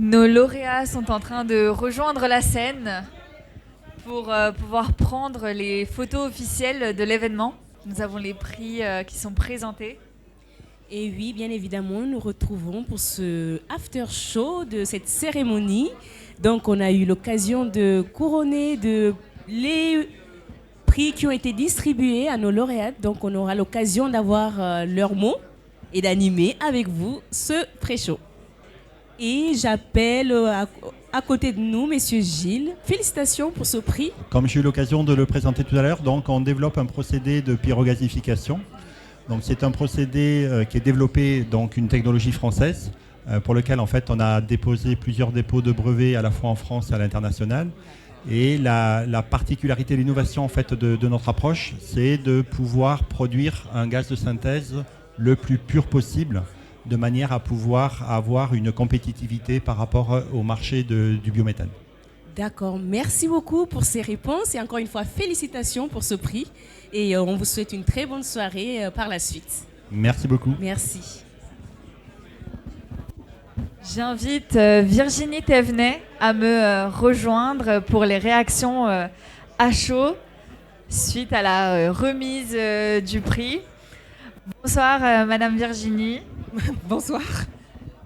Nos lauréats sont en train de rejoindre la scène pour pouvoir prendre les photos officielles de l'événement. Nous avons les prix qui sont présentés. Et oui, bien évidemment, nous retrouvons pour ce after show de cette cérémonie. Donc, on a eu l'occasion de couronner les prix qui ont été distribués à nos lauréats. Donc, on aura l'occasion d'avoir leurs mots et d'animer avec vous ce pré-show. Et j'appelle à côté de nous, Monsieur Gilles. Félicitations pour ce prix. Comme j'ai eu l'occasion de le présenter tout à l'heure, donc on développe un procédé de pyrogasification. Donc c'est un procédé qui est développé, donc une technologie française, pour lequel en fait on a déposé plusieurs dépôts de brevets à la fois en France et à l'international. Et la particularité, l'innovation en fait de notre approche, c'est de pouvoir produire un gaz de synthèse le plus pur possible, de manière à pouvoir avoir une compétitivité par rapport au marché du biométhane. D'accord, merci beaucoup pour ces réponses et encore une fois, félicitations pour ce prix et on vous souhaite une très bonne soirée par la suite. Merci beaucoup. Merci. J'invite Virginie Thévenet à me rejoindre pour les réactions à chaud suite à la remise du prix. Bonsoir Madame Virginie. Bonsoir.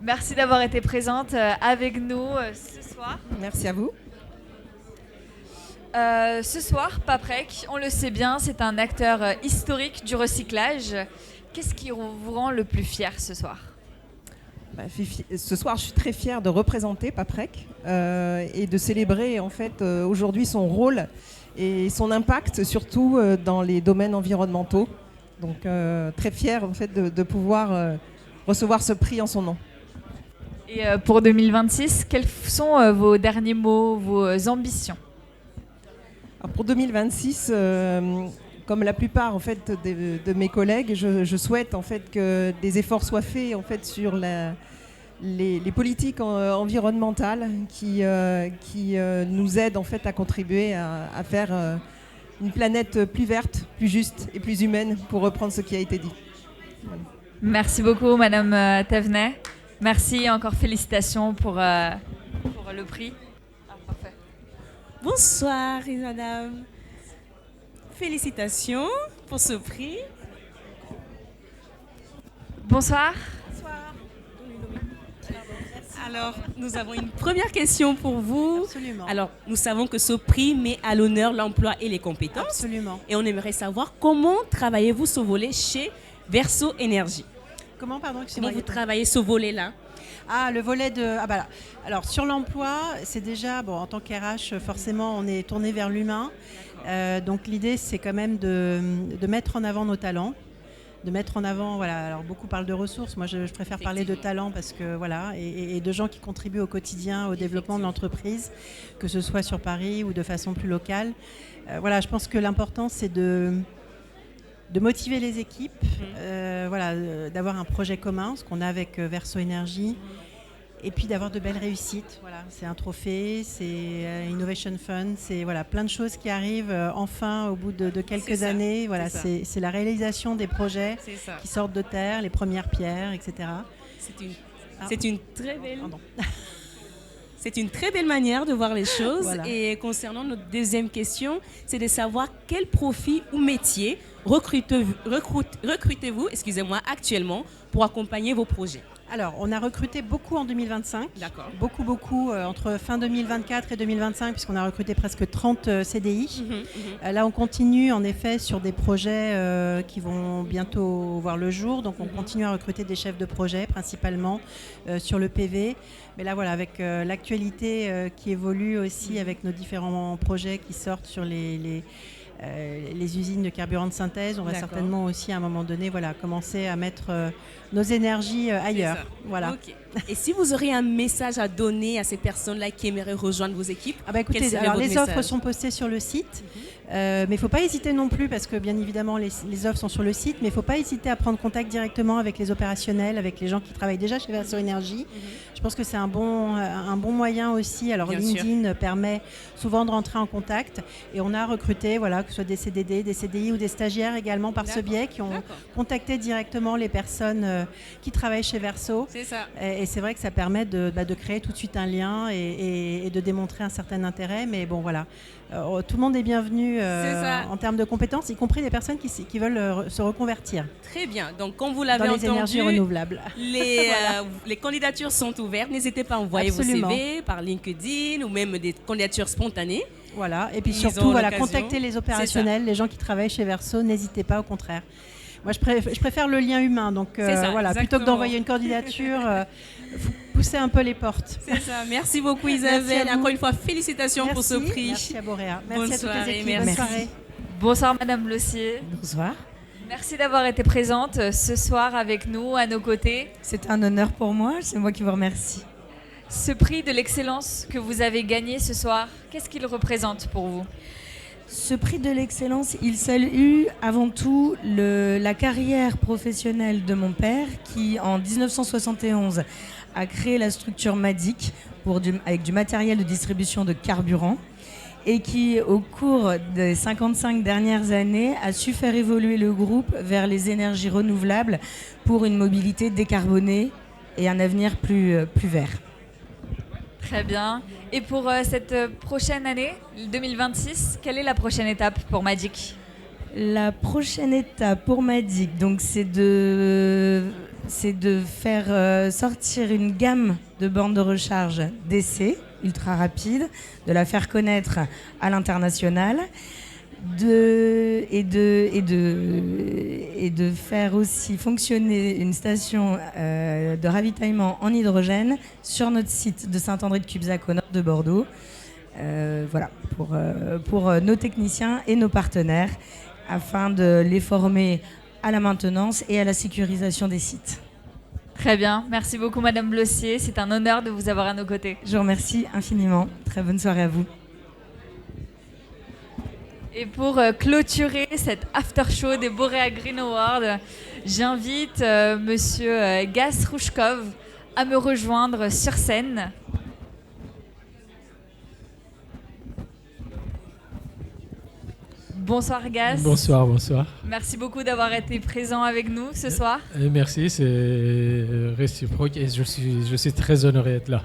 Merci d'avoir été présente avec nous ce soir. Merci à vous. Ce soir, Paprec, on le sait bien, c'est un acteur historique du recyclage. Qu'est-ce qui vous rend le plus fier ce soir ? Ce soir, je suis très fière de représenter Paprec et de célébrer en fait aujourd'hui son rôle et son impact, surtout dans les domaines environnementaux. Donc très fière en fait de pouvoir recevoir ce prix en son nom. Et pour 2026, quels sont vos derniers mots, vos ambitions ? Alors pour 2026, comme la plupart en fait de mes collègues, je souhaite en fait que des efforts soient faits en fait sur les politiques environnementales qui nous aident en fait à contribuer à faire une planète plus verte, plus juste et plus humaine, pour reprendre ce qui a été dit. Voilà. Merci beaucoup Madame Thévenet. Merci et encore félicitations pour le prix. Parfait. Bonsoir madame. Félicitations pour ce prix. Bonsoir. Bonsoir. Alors, nous avons une première question pour vous. Absolument. Alors, nous savons que ce prix met à l'honneur l'emploi et les compétences. Absolument. Et on aimerait savoir comment travaillez-vous ce volet chez Verso Énergie. Comment, pardon, Comment vous travaillez ce volet-là? Ah, le volet de... Ah bah là. Alors, sur l'emploi, c'est déjà... Bon, en tant qu'RH, forcément, on est tourné vers l'humain. Donc, l'idée, c'est quand même de mettre en avant nos talents. De mettre en avant, voilà, alors beaucoup parlent de ressources, moi je préfère parler de talents parce que voilà, et de gens qui contribuent au quotidien au développement de l'entreprise, que ce soit sur Paris ou de façon plus locale. Voilà, je pense que l'important c'est de motiver les équipes, voilà, d'avoir un projet commun, ce qu'on a avec Verso Énergie, et puis d'avoir de belles réussites. Voilà, c'est un trophée, c'est Innovation Fund, c'est voilà, plein de choses qui arrivent enfin au bout de quelques années. Voilà, c'est la réalisation des projets qui sortent de terre, les premières pierres, etc. C'est une très belle... C'est une très belle manière de voir les choses. Voilà. Et concernant notre deuxième question, c'est de savoir quel profil ou métier recrutez-vous actuellement pour accompagner vos projets. Alors, on a recruté beaucoup en 2025. D'accord. Beaucoup, entre fin 2024 et 2025, puisqu'on a recruté presque 30 CDI. Là, on continue, en effet, sur des projets qui vont bientôt voir le jour. Donc, on continue à recruter des chefs de projet, principalement sur le PV. Mais là, voilà, avec l'actualité qui évolue aussi, avec nos différents projets qui sortent sur les usines de carburant de synthèse, on va certainement aussi à un moment donné commencer à mettre nos énergies ailleurs. Voilà. Okay. Et si vous auriez un message à donner à ces personnes-là qui aimeraient rejoindre vos équipes, écoutez, alors les offres sont postées sur le site. Mais il ne faut pas hésiter non plus, parce que bien évidemment les offres sont sur le site, mais il ne faut pas hésiter à prendre contact directement avec les opérationnels, avec les gens qui travaillent déjà chez Verso Énergie. Je pense que c'est un bon moyen aussi. Alors Bien LinkedIn permet souvent de rentrer en contact, et on a recruté, voilà, que ce soit des CDD, des CDI ou des stagiaires également par ce biais, qui ont contacté directement les personnes qui travaillent chez Verso. C'est ça. Et c'est vrai que ça permet de créer tout de suite un lien et de démontrer un certain intérêt. Mais bon, voilà. Tout le monde est bienvenu en termes de compétences, y compris les personnes qui veulent se reconvertir Très bien. Donc, comme vous l'avez dans les entendu, énergies renouvelables. les candidatures sont ouvertes. N'hésitez pas à envoyer Absolument. vos CV par LinkedIn ou même des candidatures spontanées. Voilà. Et puis Ils surtout, ont voilà, l'occasion. contactez les opérationnels, les gens qui travaillent chez Verso. N'hésitez pas, au contraire. Moi, je préfère le lien humain. Donc, ça, voilà, plutôt exactement. que d'envoyer une candidature, poussez un peu les portes. C'est ça. Merci beaucoup Isabelle. Merci à vous. Encore une fois, félicitations pour ce prix. Merci à Boréa. Merci Bonne à toutes soirée, les équipes. merci. Bonne soirée. Bonsoir Madame Lossier. Bonsoir. Merci d'avoir été présente ce soir avec nous, à nos côtés. C'est un honneur pour moi, c'est moi qui vous remercie. Ce prix de l'excellence que vous avez gagné ce soir, qu'est-ce qu'il représente pour vous ? Ce prix de l'excellence, il salue avant tout la carrière professionnelle de mon père qui, en 1971, a créé la structure MADIC avec du matériel de distribution de carburant et qui, au cours des 55 dernières années, a su faire évoluer le groupe vers les énergies renouvelables pour une mobilité décarbonée et un avenir plus vert. Très bien. Et pour cette prochaine année, 2026, quelle est la prochaine étape pour Magic ? La prochaine étape pour Magic, donc, c'est de faire sortir une gamme de bornes de recharge d'essai ultra rapide, de la faire connaître à l'international, et de faire aussi fonctionner une station de ravitaillement en hydrogène sur notre site de Saint-André-de-Cubzac au nord de Bordeaux. Voilà, pour nos techniciens et nos partenaires, afin de les former à la maintenance et à la sécurisation des sites. Très bien. Merci beaucoup Madame Blossier. C'est un honneur de vous avoir à nos côtés. Je vous remercie infiniment. Très bonne soirée à vous. Et pour clôturer cet after show des Boréa Green Awards, j'invite Monsieur Gaz Rouchkov à me rejoindre sur scène. Bonsoir Gaz. Bonsoir, bonsoir. Merci beaucoup d'avoir été présent avec nous ce soir. Et merci, c'est réciproque et je suis très honoré d'être là.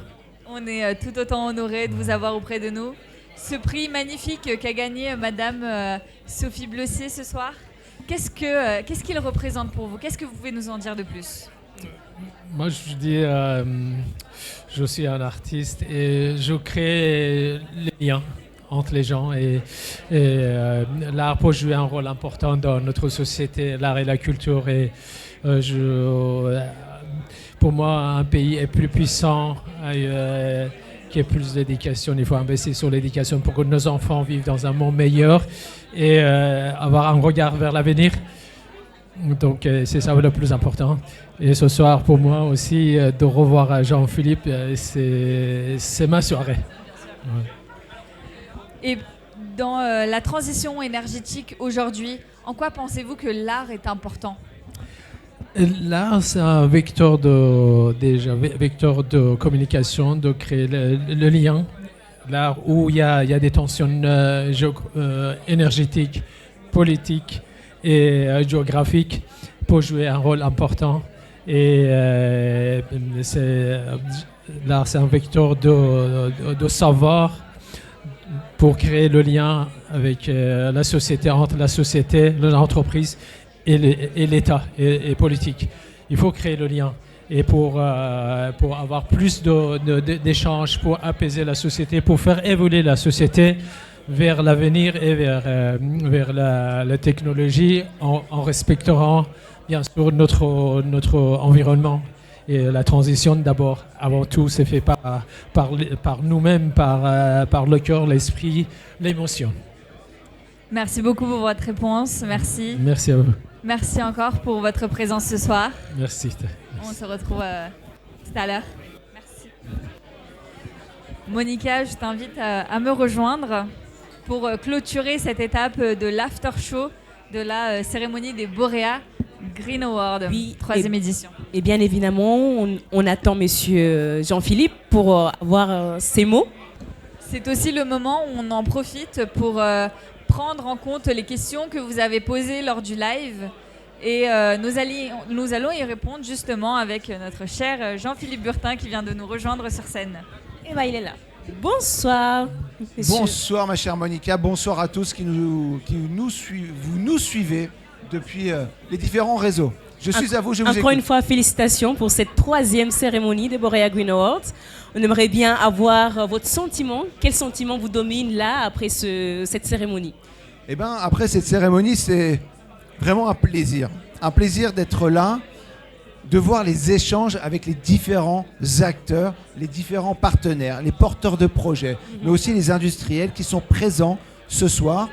On est tout autant honorés de vous avoir auprès de nous. Ce prix magnifique qu'a gagné Madame Sophie Blossier ce soir, qu'est-ce qu'il représente pour vous ? Qu'est-ce que vous pouvez nous en dire de plus ? Moi, je dis, je suis un artiste et je crée les liens entre les gens et l'art peut jouer un rôle important dans notre société, l'art et la culture. Et pour moi, un pays est plus puissant, qui a plus d'éducation. Il faut investir sur l'éducation pour que nos enfants vivent dans un monde meilleur et avoir un regard vers l'avenir. Donc c'est ça le plus important. Et ce soir, pour moi aussi, de revoir Jean-Philippe, c'est ma soirée. Ouais. Et dans la transition énergétique aujourd'hui, en quoi pensez-vous que l'art est important ? L'art, c'est un vecteur de communication, de créer le lien. L'art où il y a des tensions énergétiques, politiques et géographiques pour jouer un rôle important. Et l'art, c'est un vecteur de savoir pour créer le lien avec la société, entre la société, l'entreprise et l'État et politique. Il faut créer le lien. Et pour avoir plus d'échanges, pour apaiser la société, pour faire évoluer la société vers l'avenir et vers la technologie en respectant bien sûr notre environnement. Et la transition, d'abord, avant tout, c'est fait par nous-mêmes, par le cœur, l'esprit, l'émotion. Merci beaucoup pour votre réponse. Merci. Merci à vous. Merci encore pour votre présence ce soir. Merci. On se retrouve tout à l'heure. Merci. Monica, je t'invite à me rejoindre pour clôturer cette étape de l'after show de la cérémonie des Borea Green Awards, Oui, 3e édition. Et bien évidemment, on attend Monsieur Jean-Philippe pour avoir ses mots. C'est aussi le moment où on en profite pour prendre en compte les questions que vous avez posées lors du live. Et nous allons y répondre justement avec notre cher Jean-Philippe Burtin qui vient de nous rejoindre sur scène. Et bien, il est là. Bonsoir. Monsieur. Bonsoir ma chère Monica, bonsoir à tous vous nous suivez depuis les différents réseaux. Je suis à vous, je vous Encore écoute. une fois, félicitations pour cette 3e cérémonie des Borea Green Awards. On aimerait bien avoir votre sentiment. Quel sentiment vous domine là après cette cérémonie? Eh bien, après cette cérémonie, c'est vraiment un plaisir d'être là, de voir les échanges avec les différents acteurs, les différents partenaires, les porteurs de projets, mais aussi les industriels qui sont présents ce soir.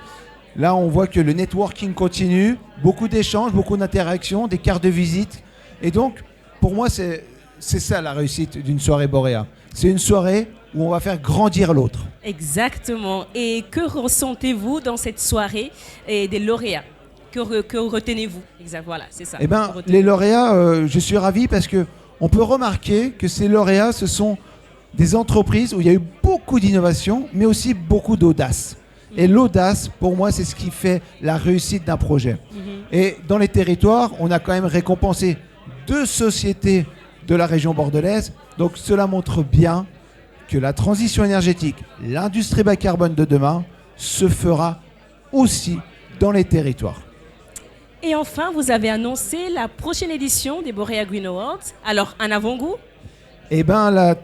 Là, on voit que le networking continue, beaucoup d'échanges, beaucoup d'interactions, des cartes de visite. Et donc, pour moi, c'est ça la réussite d'une soirée Borea. C'est une soirée où on va faire grandir l'autre. Exactement. Et que ressentez-vous dans cette soirée et des lauréats? Que retenez-vous? Exact, voilà, c'est ça. Eh bien, les lauréats, je suis ravi parce qu'on peut remarquer que ces lauréats, ce sont des entreprises où il y a eu beaucoup d'innovation, mais aussi beaucoup d'audace. Et l'audace, pour moi, c'est ce qui fait la réussite d'un projet. Et dans les territoires, on a quand même récompensé 2 sociétés de la région bordelaise. Donc cela montre bien que la transition énergétique, l'industrie bas carbone de demain, se fera aussi dans les territoires. Et enfin, vous avez annoncé la prochaine édition des Borea Green Awards. Alors, un avant-goût? Eh bien, la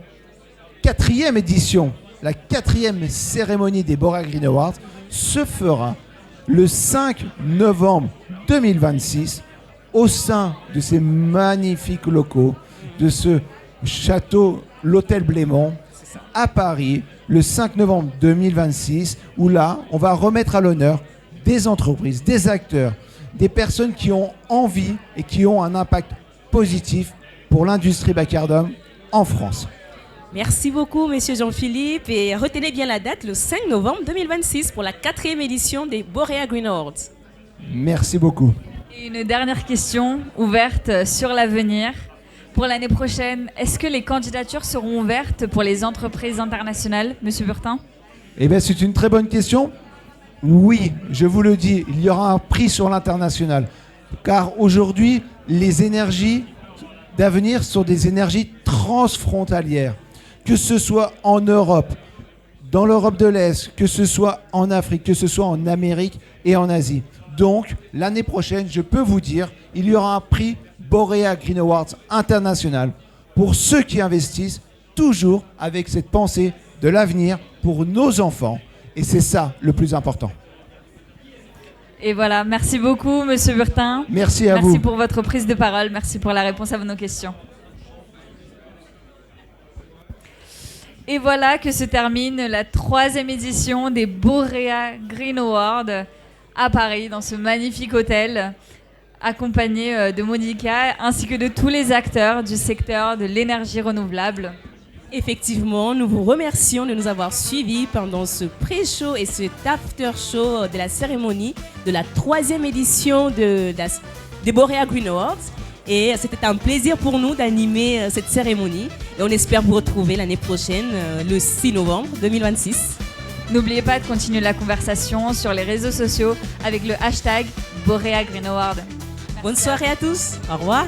4e édition, la 4e cérémonie des Borea Green Awards se fera le 5 novembre 2026 au sein de ces magnifiques locaux, de ce château, l'hôtel Blémont, à Paris, le 5 novembre 2026, où là, on va remettre à l'honneur des entreprises, des acteurs, des personnes qui ont envie et qui ont un impact positif pour l'industrie bas carbone en France. Merci beaucoup, Monsieur Jean-Philippe. Et retenez bien la date, le 5 novembre 2026, pour la 4e édition des Borea Green Awards. Merci beaucoup. Et une dernière question ouverte sur l'avenir. Pour l'année prochaine, est-ce que les candidatures seront ouvertes pour les entreprises internationales, Monsieur Burtin? Eh bien, c'est une très bonne question. Oui, je vous le dis, il y aura un prix sur l'international. Car aujourd'hui, les énergies d'avenir sont des énergies transfrontalières. Que ce soit en Europe, dans l'Europe de l'Est, que ce soit en Afrique, que ce soit en Amérique et en Asie. Donc, l'année prochaine, je peux vous dire, il y aura un prix Borea Green Awards international pour ceux qui investissent toujours avec cette pensée de l'avenir pour nos enfants. Et c'est ça le plus important. Et voilà, merci beaucoup, Monsieur Burtin. Merci à vous. Merci pour votre prise de parole. Merci pour la réponse à nos questions. Et voilà que se termine la 3e édition des Borea Green Awards à Paris, dans ce magnifique hôtel, accompagné de Monica ainsi que de tous les acteurs du secteur de l'énergie renouvelable. Effectivement, nous vous remercions de nous avoir suivis pendant ce pré-show et cet after-show de la cérémonie de la 3e édition des Borea Green Awards. Et c'était un plaisir pour nous d'animer cette cérémonie. Et on espère vous retrouver l'année prochaine, le 6 novembre 2026. N'oubliez pas de continuer la conversation sur les réseaux sociaux avec le hashtag Borea Green Award. Bonne soirée à tous. Au revoir.